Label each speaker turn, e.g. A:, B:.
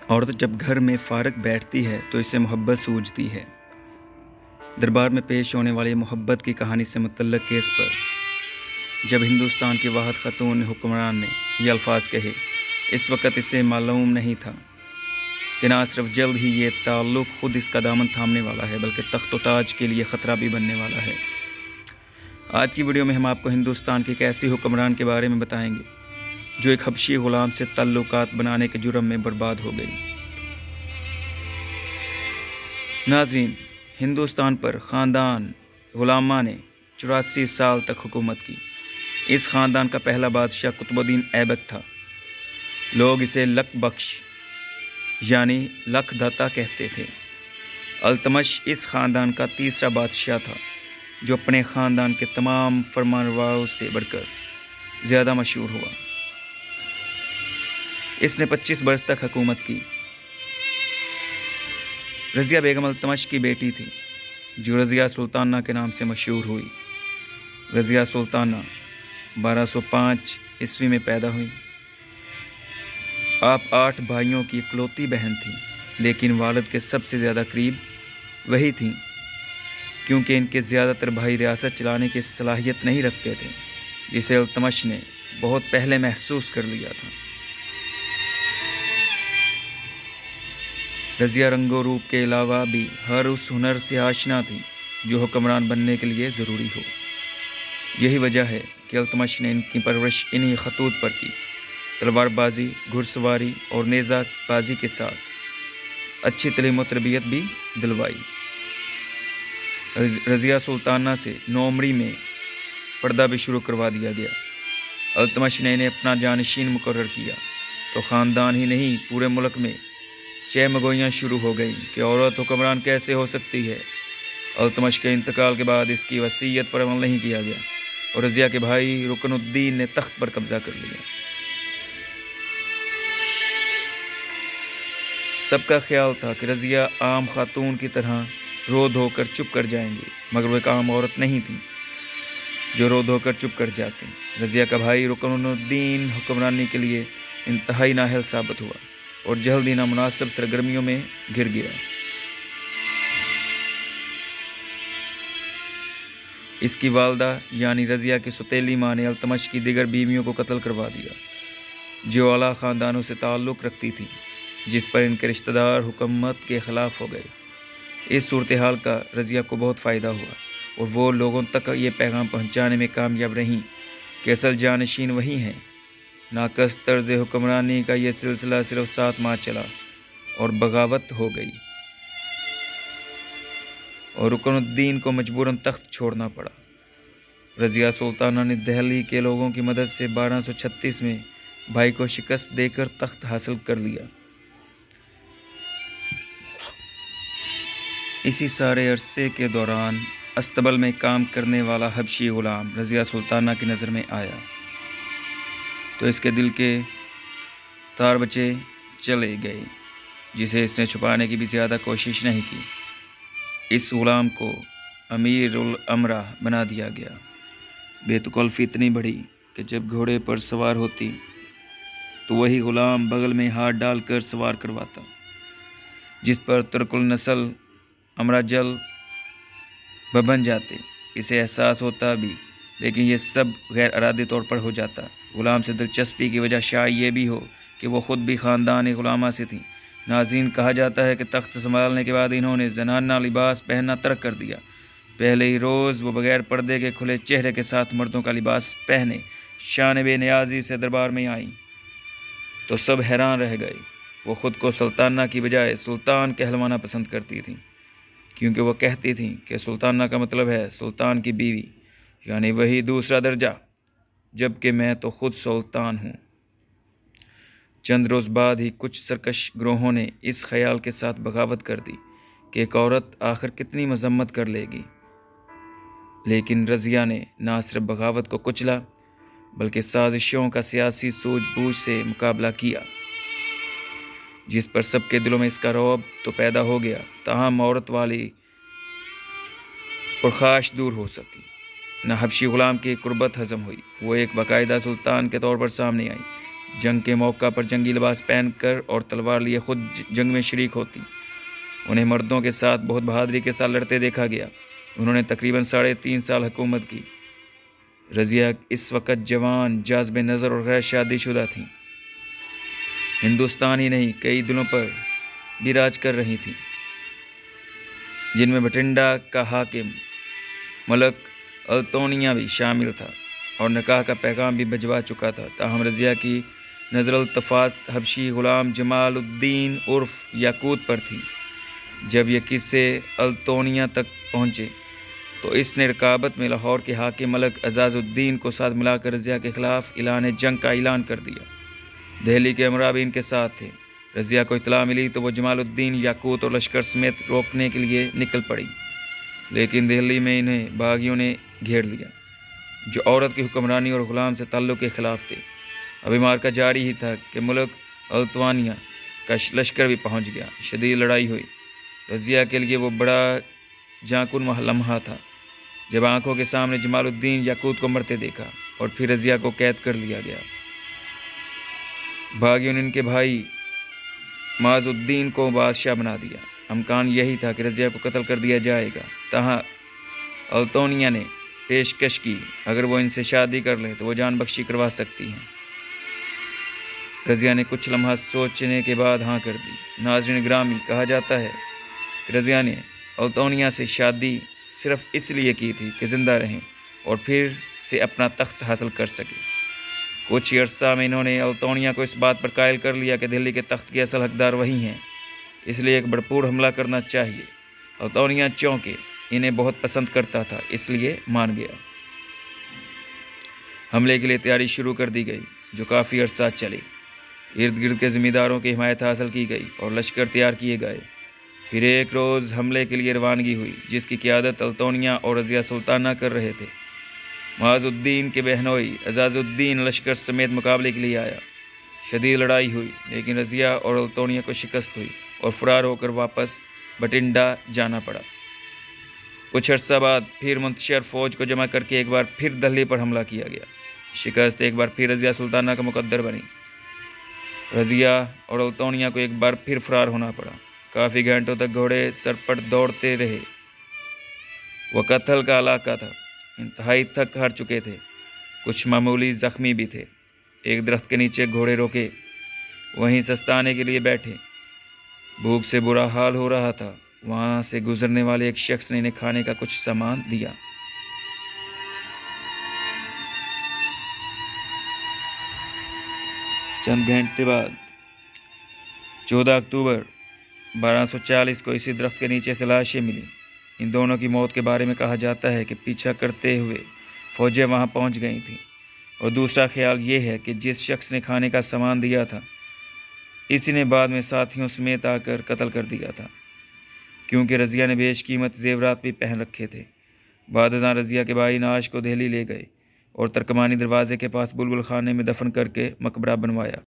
A: عورت جب گھر میں فارغ بیٹھتی ہے تو اسے محبت سوجتی ہے۔ دربار میں پیش ہونے والی محبت کی کہانی سے متعلق کیس پر جب ہندوستان کی واحد خاتون حکمران نے یہ الفاظ کہے، اس وقت اسے معلوم نہیں تھا کہ نہ صرف جلد ہی یہ تعلق خود اس کا دامن تھامنے والا ہے بلکہ تخت و تاج کے لیے خطرہ بھی بننے والا ہے۔ آج کی ویڈیو میں ہم آپ کو ہندوستان کے ایک ایسی حکمران کے بارے میں بتائیں گے جو ایک حبشی غلام سے تعلقات بنانے کے جرم میں برباد ہو گئی۔ ناظرین، ہندوستان پر خاندان غلامہ نے 84 سال تک حکومت کی۔ اس خاندان کا پہلا بادشاہ قطب الدین ایبک تھا۔ لوگ اسے لک بخش یعنی لکھ داتا کہتے تھے۔ التمش اس خاندان کا تیسرا بادشاہ تھا جو اپنے خاندان کے تمام فرمانرواؤں سے بڑھ کر زیادہ مشہور ہوا۔ اس نے 25 برس تک حکومت کی۔ رضیہ بیگم التمش کی بیٹی تھی جو رضیہ سلطانہ کے نام سے مشہور ہوئی۔ رضیہ سلطانہ 1205 عیسوی میں پیدا ہوئی۔ آپ 8 بھائیوں کی اکلوتی بہن تھیں، لیکن والد کے سب سے زیادہ قریب وہی تھیں کیونکہ ان کے زیادہ تر بھائی ریاست چلانے کی صلاحیت نہیں رکھتے تھے، جسے التمش نے بہت پہلے محسوس کر لیا تھا۔ رضیہ رنگ و روپ کے علاوہ بھی ہر اس ہنر سے آشنا تھی جو حکمران بننے کے لیے ضروری ہو۔ یہی وجہ ہے کہ التمش نے ان کی پرورش انہی خطوط پر کی، تلوار بازی، گھڑ سواری اور نیزہ بازی کے ساتھ اچھی تعلیم و تربیت بھی دلوائی۔ رضیہ سلطانہ سے 9 عمری میں پردہ بھی شروع کروا دیا گیا۔ التمش نے انہیں اپنا جانشین مقرر کیا تو خاندان ہی نہیں پورے ملک میں چہمگوئیاں شروع ہو گئیں کہ عورت حکمران کیسے ہو سکتی ہے۔ التمش کے انتقال کے بعد اس کی وصیت پر عمل نہیں کیا گیا اور رضیہ کے بھائی رکن الدین نے تخت پر قبضہ کر لیا۔ سب کا خیال تھا کہ رضیہ عام خاتون کی طرح رو دھو کر چپ کر جائیں گی، مگر وہ ایک عام عورت نہیں تھی جو رو دھو کر چپ کر جاتی۔ رضیہ کا بھائی رکن الدین حکمرانی کے لیے انتہائی نااہل ثابت ہوا اور جلد ہی نامناسب سرگرمیوں میں گر گیا۔ اس کی والدہ یعنی رضیہ کی سوتیلی ماں نے التمش کی دیگر بیویوں کو قتل کروا دیا جو اعلیٰ خاندانوں سے تعلق رکھتی تھی، جس پر ان کے رشتہ دار حکومت کے خلاف ہو گئے۔ اس صورتحال کا رضیہ کو بہت فائدہ ہوا اور وہ لوگوں تک یہ پیغام پہنچانے میں کامیاب رہیں کہ اصل جانشین وہی ہیں۔ ناقص طرز حکمرانی کا یہ سلسلہ صرف 7 ماہ چلا اور بغاوت ہو گئی اور رکن الدین کو مجبوراً تخت چھوڑنا پڑا۔ رضیہ سلطانہ نے دہلی کے لوگوں کی مدد سے 1236 میں بھائی کو شکست دے کر تخت حاصل کر لیا۔ اسی سارے عرصے کے دوران استبل میں کام کرنے والا حبشی غلام رضیہ سلطانہ کی نظر میں آیا تو اس کے دل کے تار بچے چلے گئے، جسے اس نے چھپانے کی بھی زیادہ کوشش نہیں کی۔ اس غلام کو امیر الامرہ بنا دیا گیا۔ بے تکلفی اتنی بڑھی کہ جب گھوڑے پر سوار ہوتی تو وہی غلام بغل میں ہاتھ ڈال کر سوار کرواتا، جس پر ترک النسل امرہ جل ببن جاتے۔ اسے احساس ہوتا بھی، لیکن یہ سب غیر ارادی طور پر ہو جاتا۔ غلام سے دلچسپی کی وجہ شاید یہ بھی ہو کہ وہ خود بھی خاندان غلامہ سے تھیں۔ ناظرین، کہا جاتا ہے کہ تخت سنبھالنے کے بعد انہوں نے زنانہ لباس پہننا ترک کر دیا۔ پہلے ہی روز وہ بغیر پردے کے کھلے چہرے کے ساتھ مردوں کا لباس پہنے شان بے نیازی سے دربار میں آئیں تو سب حیران رہ گئے۔ وہ خود کو سلطانہ کی بجائے سلطان کہلوانا پسند کرتی تھیں، کیونکہ وہ کہتی تھیں کہ سلطانہ کا مطلب ہے سلطان کی بیوی، یعنی وہی دوسرا درجہ، جبکہ میں تو خود سلطان ہوں۔ چند روز بعد ہی کچھ سرکش گروہوں نے اس خیال کے ساتھ بغاوت کر دی کہ ایک عورت آخر کتنی مذمت کر لے گی، لیکن رضیہ نے نہ صرف بغاوت کو کچلا بلکہ سازشوں کا سیاسی سوجھ بوجھ سے مقابلہ کیا، جس پر سب کے دلوں میں اس کا رعب تو پیدا ہو گیا، تاہم عورت والی پرخاش دور ہو سکی۔ نہ حبشی غلام کی قربت ہضم ہوئی۔ وہ ایک باقاعدہ سلطان کے طور پر سامنے آئی جنگ کے موقع پر جنگی لباس پہن کر اور تلوار لیے خود جنگ میں شریک ہوتی۔ انہیں مردوں کے ساتھ بہت بہادری کے ساتھ لڑتے دیکھا گیا۔ انہوں نے تقریباً 3.5 سال حکومت کی۔ رضیہ اس وقت جوان، جاذب نظر اور غیر شادی شدہ تھیں۔ ہندوستان ہی نہیں، کئی دلوں پر بھی راج کر رہی تھیں، جن میں بٹھنڈا کا حاکم ملک التونیا بھی شامل تھا اور نکاح کا پیغام بھی بھجوا چکا تھا۔ تاہم رضیہ کی نظر التفات حبشی غلام جمال الدین عرف یاقوت پر تھی۔ جب یہ قصے التونیا تک پہنچے تو اس نے رکابت میں لاہور کے حاکم ملک اعزاز الدین کو ساتھ ملا کر رضیہ کے خلاف اعلان جنگ کا اعلان کر دیا۔ دہلی کے امراء بھی ان کے ساتھ تھے۔ رضیہ کو اطلاع ملی تو وہ جمال الدین یاقوت اور لشکر سمیت روکنے کے لیے نکل پڑی، لیکن دہلی میں انہیں باغیوں نے گھیر لیا، جو عورت کی حکمرانی اور غلام سے تعلق کے خلاف تھے۔ ابھی معرکہ جاری ہی تھا کہ ملک التوانیہ کا لشکر بھی پہنچ گیا۔ شدید لڑائی ہوئی۔ رضیہ کے لیے وہ بڑا جاں کن لمحہ تھا جب آنکھوں کے سامنے جمال الدین یاقوت کو مرتے دیکھا اور پھر رضیہ کو قید کر لیا گیا۔ باغیوں نے ان کے بھائی معاذ الدین کو بادشاہ بنا دیا۔ امکان یہی تھا کہ رضیہ کو قتل کر دیا جائے گا، تاہم التونیا نے پیشکش کی اگر وہ ان سے شادی کر لیں تو وہ جان بخشی کروا سکتی ہیں۔ رضیہ نے کچھ لمحہ سوچنے کے بعد ہاں کر دی۔ ناظرین گرامی، کہا جاتا ہے کہ رضیہ نے التونیا سے شادی صرف اس لیے کی تھی کہ زندہ رہیں اور پھر سے اپنا تخت حاصل کر سکے۔ کچھ عرصہ میں انہوں نے التونیا کو اس بات پر قائل کر لیا کہ دہلی کے تخت کے اصل حقدار وہی ہیں، اس لیے ایک بھرپور حملہ کرنا چاہیے۔ التونیا چونکہ انہیں بہت پسند کرتا تھا، اس لیے مان گیا۔ حملے کے لیے تیاری شروع کر دی گئی، جو کافی عرصہ چلی۔ ارد گرد کے زمینداروں کی حمایت حاصل کی گئی اور لشکر تیار کیے گئے۔ پھر ایک روز حملے کے لیے روانگی ہوئی، جس کی قیادت التونیا اور رضیہ سلطانہ کر رہے تھے۔ معاذ الدین کے بہنوئی اعزاز الدین لشکر سمیت مقابلے کے لیے آیا۔ شدید لڑائی ہوئی، لیکن رضیہ اور التونیا کو شکست ہوئی اور فرار ہو کر واپس بٹھنڈا جانا پڑا۔ کچھ عرصہ بعد پھر منتشر فوج کو جمع کر کے ایک بار پھر دہلی پر حملہ کیا گیا۔ شکست ایک بار پھر رضیہ سلطانہ کا مقدر بنی۔ رضیہ اور التونیا کو ایک بار پھر فرار ہونا پڑا۔ کافی گھنٹوں تک گھوڑے سرپٹ دوڑتے رہے۔ وہ قتل کا علاقہ تھا، انتہائی تھک ہار چکے تھے، کچھ معمولی زخمی بھی تھے۔ ایک درخت کے نیچے گھوڑے روکے، وہیں سستانے کے لیے بیٹھے۔ بھوک سے برا حال ہو رہا تھا۔ وہاں سے گزرنے والے ایک شخص نے انہیں کھانے کا کچھ سامان دیا۔ چند گھنٹے بعد 14 اکتوبر 1240 کو اسی درخت کے نیچے سے لاشیں ملیں۔ ان دونوں کی موت کے بارے میں کہا جاتا ہے کہ پیچھا کرتے ہوئے فوجیں وہاں پہنچ گئی تھیں، اور دوسرا خیال یہ ہے کہ جس شخص نے کھانے کا سامان دیا تھا، اسی نے بعد میں ساتھیوں سمیت آ کر قتل کر دیا تھا، کیونکہ رضیہ نے بیش قیمت زیورات بھی پہن رکھے تھے۔ بعد ازاں رضیہ کے بھائی نعش کو دہلی لے گئے اور ترکمانی دروازے کے پاس بلبل خانے میں دفن کر کے مقبرہ بنوایا۔